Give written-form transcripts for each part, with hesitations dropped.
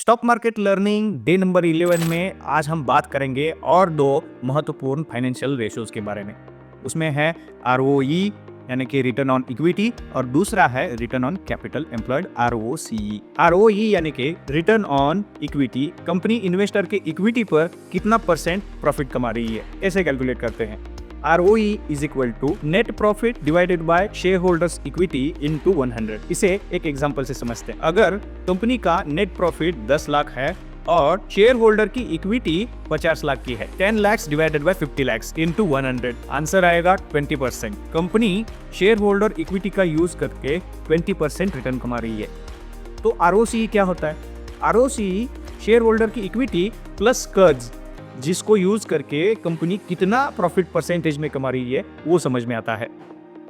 Stock market learning day number 11 में आज हम बात करेंगे और दो महत्वपूर्ण फाइनेंशियल रेशियोज के बारे में। उसमें है ROE यानी कि रिटर्न ऑन इक्विटी और दूसरा है return on capital employed ROCE। ROE यानी कि return on equity, company investor के इक्विटी पर कितना परसेंट प्रॉफिट कमा रही है, ऐसे कैलकुलेट करते हैं। ROE is equal to net profit divided by share holders equity into 100। इसे एक एग्जांपल से समझते हैं। अगर कंपनी का नेट प्रॉफिट 10 लाख है और शेयर होल्डर की इक्विटी 50 लाख की है, 10 lakh divided by 50 lakh into 100, answer आएगा 20%। कंपनी शेयर होल्डर इक्विटी का यूज करके 20% रिटर्न कमा रही है। तो ROCE क्या होता है? ROCE शेयर होल्डर की इक्विटी प्लस कर्ज, जिसको यूज करके कंपनी कितना प्रॉफिट परसेंटेज में कमा रही है वो समझ में आता है।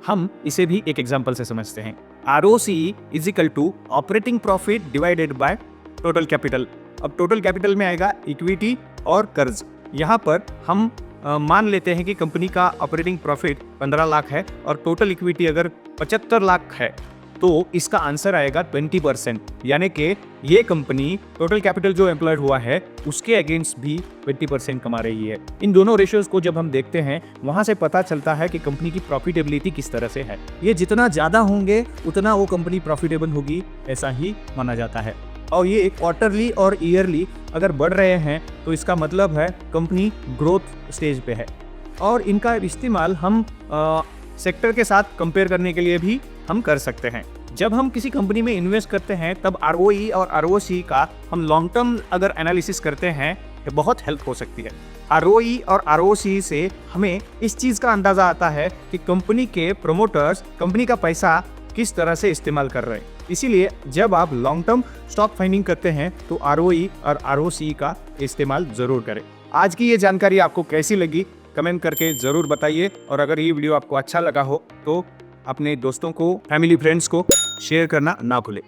हम इसे भी एक एग्जांपल से समझते हैं। ROCE is equal to operating profit divided by total capital. अब टोटल कैपिटल में आएगा इक्विटी और कर्ज। यहाँ पर हम मान लेते हैं कि कंपनी का ऑपरेटिंग प्रॉफिट 15 लाख है और टोटल इक्विटी अगर 75 लाख है, तो इसका आंसर आएगा 20%। यानी कि ये कंपनी टोटल कैपिटल जो एम्प्लॉयड हुआ है उसके अगेंस्ट भी 20% कमा रही है। इन दोनों रेशियोज को जब हम देखते हैं, वहां से पता चलता है कि कंपनी की प्रॉफिटेबिलिटी किस तरह से है। ये जितना ज्यादा होंगे उतना वो कंपनी प्रॉफिटेबल होगी, ऐसा ही माना जाता है। और ये क्वार्टरली और ईयरली अगर बढ़ रहे हैं तो इसका मतलब है कंपनी ग्रोथ स्टेज पे है। और इनका इस्तेमाल हम सेक्टर के साथ कंपेयर करने के लिए भी हम कर सकते हैं। जब हम किसी कंपनी में इन्वेस्ट करते हैं तब ROE और ROCE का हम लॉन्ग टर्म अगर एनालिसिस करते हैं तो बहुत हेल्प हो सकती है। ROE और ROCE से हमें इस चीज़ का अंदाज़ा आता है कि कंपनी के प्रोमोटर्स कंपनी का पैसा किस तरह से इस्तेमाल कर रहे हैं। इसीलिए जब आप लॉन्ग टर्म स्टॉक फाइंडिंग करते हैं तो ROE और ROCE का इस्तेमाल ज़रूर करें। आज की ये जानकारी आपको कैसी लगी कमेंट करके ज़रूर बताइए, और अगर ये वीडियो आपको अच्छा लगा हो तो अपने दोस्तों को, फैमिली फ्रेंड्स को शेयर करना ना भूलें।